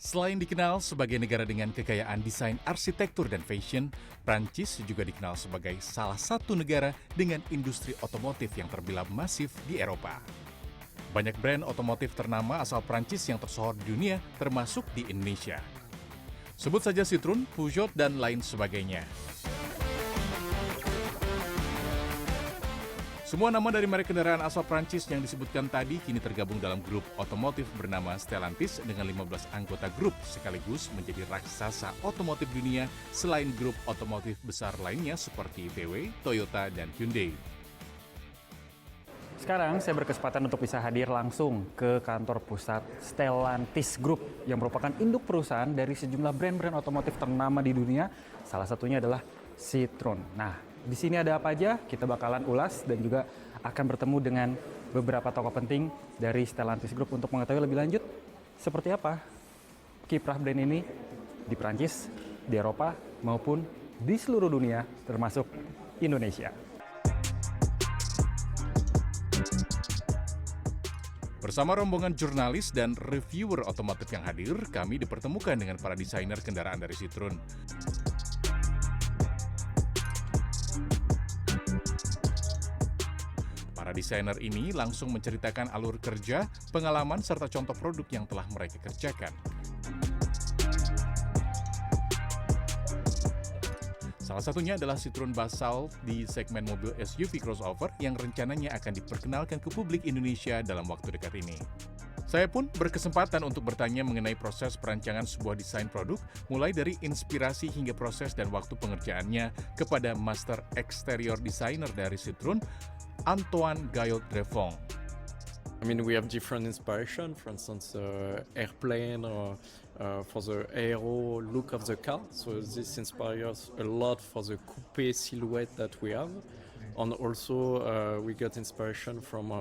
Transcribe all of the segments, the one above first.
Selain dikenal sebagai negara dengan kekayaan desain arsitektur dan fashion, Prancis juga dikenal sebagai salah satu negara dengan industri otomotif yang terbilang masif di Eropa. Banyak brand otomotif ternama asal Prancis yang tersohor di dunia, termasuk di Indonesia. Sebut saja Citroen, Peugeot, dan lain sebagainya. Semua nama dari merek kendaraan asal Prancis yang disebutkan tadi kini tergabung dalam grup otomotif bernama Stellantis dengan 15 anggota grup sekaligus menjadi raksasa otomotif dunia selain grup otomotif besar lainnya seperti VW, Toyota, dan Hyundai. Sekarang saya berkesempatan untuk bisa hadir langsung ke kantor pusat Stellantis Group yang merupakan induk perusahaan dari sejumlah brand-brand otomotif ternama di dunia. Salah satunya adalah Citroen. Nah, di sini ada apa aja? Kita bakalan ulas dan juga akan bertemu dengan beberapa tokoh penting dari Stellantis Group untuk mengetahui lebih lanjut seperti apa kiprah brand ini di Prancis, di Eropa, maupun di seluruh dunia termasuk Indonesia. Bersama rombongan jurnalis dan reviewer otomotif yang hadir, kami dipertemukan dengan para desainer kendaraan dari Citroen. Para desainer ini langsung menceritakan alur kerja, pengalaman, serta contoh produk yang telah mereka kerjakan. Salah satunya adalah Citroen Basalt di segmen mobil SUV crossover yang rencananya akan diperkenalkan ke publik Indonesia dalam waktu dekat ini. Saya pun berkesempatan untuk bertanya mengenai proses perancangan sebuah desain produk, mulai dari inspirasi hingga proses dan waktu pengerjaannya kepada master exterior designer dari Citroen, Antoine Gaillot-Dreffong. I mean, we have different inspiration. For instance, airplane or for the aero look of the car. So this inspires a lot for the coupe silhouette that we have. And also, we got inspiration from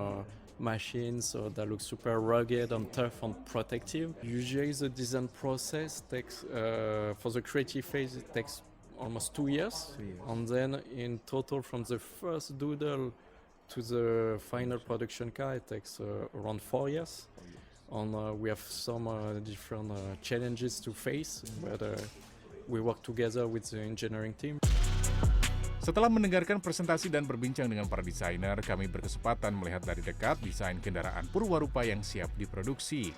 machines that look super rugged and tough and protective. Usually, the design process takes for the creative phase it takes almost 2 years, and then in total, from the first doodle to the final production car, it takes around 4 years. And we have some different challenges to face, but we work together with the engineering team. Setelah mendengarkan presentasi dan berbincang dengan para desainer, kami berkesempatan melihat dari dekat desain kendaraan purwarupa yang siap diproduksi.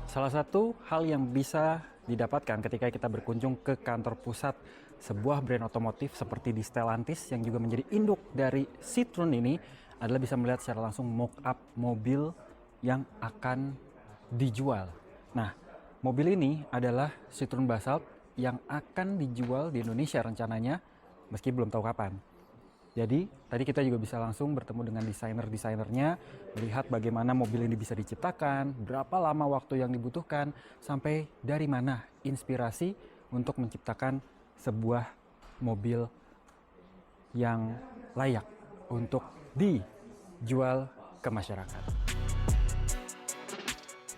Salah satu hal yang bisa didapatkan ketika kita berkunjung ke kantor pusat sebuah brand otomotif seperti di Stellantis yang juga menjadi induk dari Citroen ini adalah bisa melihat secara langsung mock-up mobil yang akan dijual. Nah, mobil ini adalah Citroen Basalt yang akan dijual di Indonesia rencananya, meski belum tahu kapan. Jadi, tadi kita juga bisa langsung bertemu dengan desainer-desainernya, melihat bagaimana mobil ini bisa diciptakan, berapa lama waktu yang dibutuhkan, sampai dari mana inspirasi untuk menciptakan sebuah mobil yang layak untuk dijual ke masyarakat.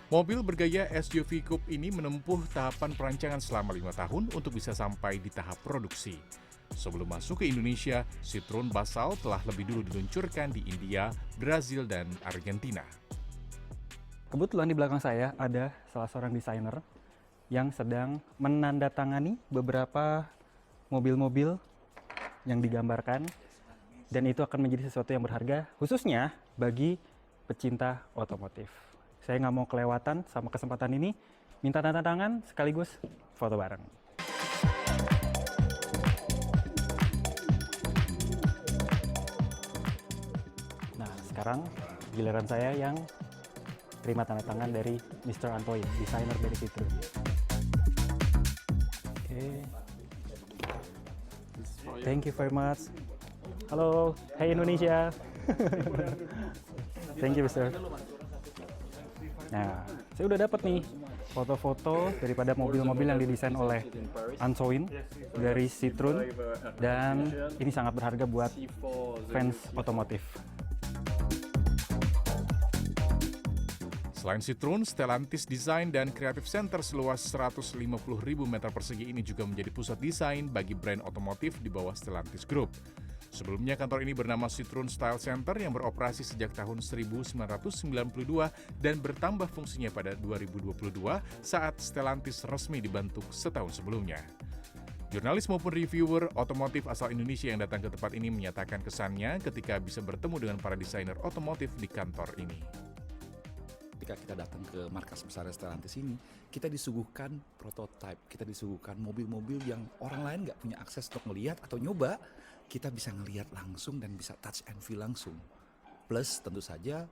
Mobil bergaya SUV coupe ini menempuh tahapan perancangan selama 5 tahun untuk bisa sampai di tahap produksi. Sebelum masuk ke Indonesia, Citroen Basalt telah lebih dulu diluncurkan di India, Brazil, dan Argentina. Kebetulan di belakang saya ada salah seorang desainer yang sedang menandatangani beberapa mobil-mobil yang digambarkan, dan itu akan menjadi sesuatu yang berharga khususnya bagi pecinta otomotif. Saya nggak mau kelewatan sama kesempatan ini, minta tanda tangan sekaligus foto bareng. Nah, sekarang giliran saya yang terima tanda tangan dari Mr. Antoine, desainer dari Citroen. Okay. Thank you very much. Halo, hai Indonesia. Thank you, Mr. Nah, saya udah dapat nih foto-foto daripada mobil-mobil yang didesain oleh Antoine dari Citroen, dan ini sangat berharga buat fans otomotif. Selain Citroen, Stellantis Design dan Creative Center seluas 150.000 meter persegi ini juga menjadi pusat desain bagi brand otomotif di bawah Stellantis Group. Sebelumnya kantor ini bernama Citroen Style Center yang beroperasi sejak tahun 1992 dan bertambah fungsinya pada 2022 saat Stellantis resmi dibentuk setahun sebelumnya. Jurnalis maupun reviewer otomotif asal Indonesia yang datang ke tempat ini menyatakan kesannya ketika bisa bertemu dengan para desainer otomotif di kantor ini. Ketika kita datang ke markas besar Stellantis ini, kita disuguhkan prototipe, kita disuguhkan mobil-mobil yang orang lain nggak punya akses untuk melihat atau nyoba, kita bisa ngelihat langsung dan bisa touch and feel langsung. Plus tentu saja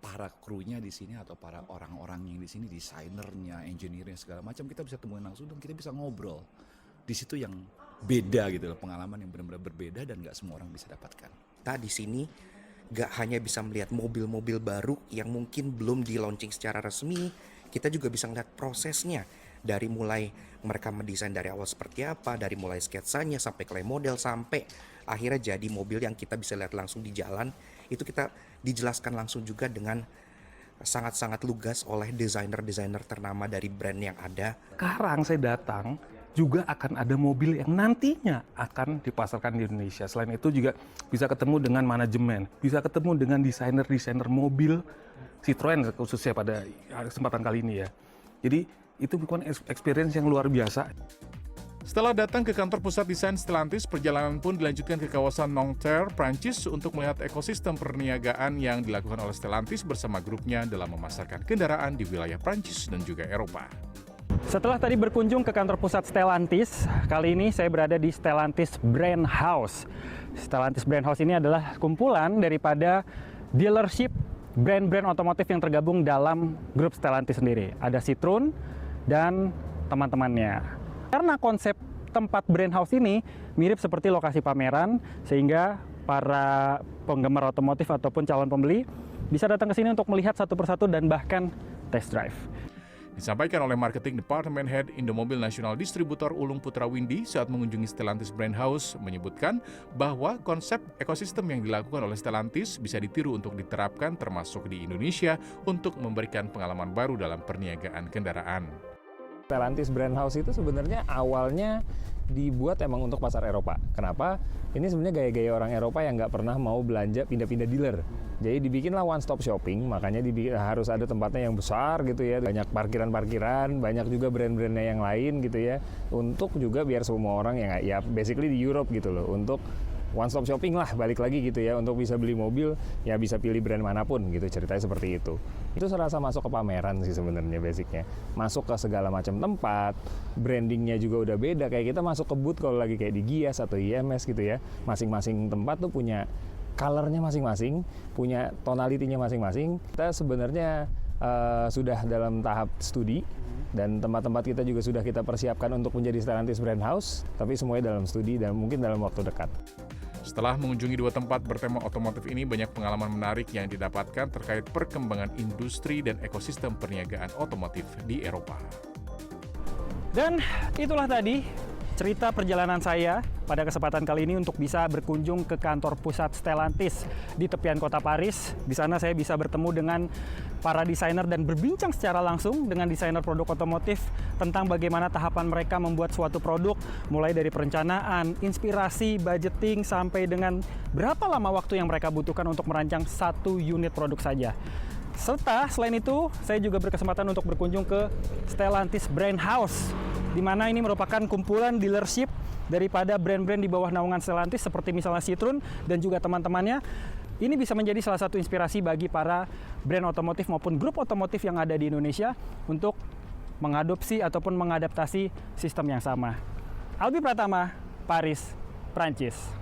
para krunya di sini atau para orang-orang yang di sini, desainernya, engineer-nya segala macam, kita bisa temuin langsung dan kita bisa ngobrol. Di situ yang beda gitu loh, pengalaman yang benar-benar berbeda dan nggak semua orang bisa dapatkan. Kita di sini gak hanya bisa melihat mobil-mobil baru yang mungkin belum di launching secara resmi, kita juga bisa melihat prosesnya. Dari mulai mereka mendesain dari awal seperti apa, dari mulai sketsanya sampai klaim model, sampai akhirnya jadi mobil yang kita bisa lihat langsung di jalan. Itu kita dijelaskan langsung juga dengan sangat-sangat lugas oleh desainer-desainer ternama dari brand yang ada. Sekarang saya datang, juga akan ada mobil yang nantinya akan dipasarkan di Indonesia. Selain itu juga bisa ketemu dengan manajemen, bisa ketemu dengan desainer-desainer mobil Citroen khususnya pada kesempatan kali ini ya. Jadi itu bukan experience yang luar biasa. Setelah datang ke kantor pusat desain Stellantis, perjalanan pun dilanjutkan ke kawasan Nanterre, Prancis untuk melihat ekosistem perniagaan yang dilakukan oleh Stellantis bersama grupnya dalam memasarkan kendaraan di wilayah Prancis dan juga Eropa. Setelah tadi berkunjung ke kantor pusat Stellantis, kali ini saya berada di Stellantis Brand House. Stellantis Brand House ini adalah kumpulan daripada dealership brand-brand otomotif yang tergabung dalam grup Stellantis sendiri. Ada Citroen dan teman-temannya. Karena konsep tempat Brand House ini mirip seperti lokasi pameran, sehingga para penggemar otomotif ataupun calon pembeli bisa datang ke sini untuk melihat satu persatu dan bahkan test drive. Disampaikan oleh Marketing Department Head Indomobil Nasional Distributor Ulung Putra Windy saat mengunjungi Stellantis Brand House, menyebutkan bahwa konsep ekosistem yang dilakukan oleh Stellantis bisa ditiru untuk diterapkan termasuk di Indonesia untuk memberikan pengalaman baru dalam perniagaan kendaraan. Stellantis Brand House itu sebenarnya awalnya dibuat emang untuk pasar Eropa. Kenapa? Ini sebenarnya gaya-gaya orang Eropa yang nggak pernah mau belanja pindah-pindah dealer. Jadi dibikinlah one stop shopping, makanya harus ada tempatnya yang besar gitu ya. Banyak parkiran-parkiran, banyak juga brand-brandnya yang lain gitu ya. Untuk juga biar semua orang yang ya basically di Europe gitu loh. Untuk one stop shopping lah, balik lagi gitu ya. Untuk bisa beli mobil, ya bisa pilih brand manapun gitu, ceritanya seperti itu. Itu serasa masuk ke pameran sih sebenarnya basicnya. Masuk ke segala macam tempat, brandingnya juga udah beda. Kayak kita masuk ke booth kalau lagi kayak di Gias atau IMS gitu ya. Masing-masing tempat tuh punya color-nya masing-masing, punya tonality-nya masing-masing. Kita sebenarnya sudah dalam tahap studi, dan tempat-tempat kita juga sudah kita persiapkan untuk menjadi Stellantis Brand House, tapi semuanya dalam studi dan mungkin dalam waktu dekat. Setelah mengunjungi dua tempat bertema otomotif ini, banyak pengalaman menarik yang didapatkan terkait perkembangan industri dan ekosistem perniagaan otomotif di Eropa. Dan itulah tadi cerita perjalanan saya pada kesempatan kali ini untuk bisa berkunjung ke kantor pusat Stellantis di tepian kota Paris. Di sana saya bisa bertemu dengan para desainer dan berbincang secara langsung dengan desainer produk otomotif tentang bagaimana tahapan mereka membuat suatu produk, mulai dari perencanaan, inspirasi, budgeting, sampai dengan berapa lama waktu yang mereka butuhkan untuk merancang satu unit produk saja. Serta selain itu, saya juga berkesempatan untuk berkunjung ke Stellantis Brand House, di mana ini merupakan kumpulan dealership daripada brand-brand di bawah naungan Stellantis seperti misalnya Citroen dan juga teman-temannya. Ini bisa menjadi salah satu inspirasi bagi para brand otomotif maupun grup otomotif yang ada di Indonesia untuk mengadopsi ataupun mengadaptasi sistem yang sama. Albi Pratama, Paris, Prancis.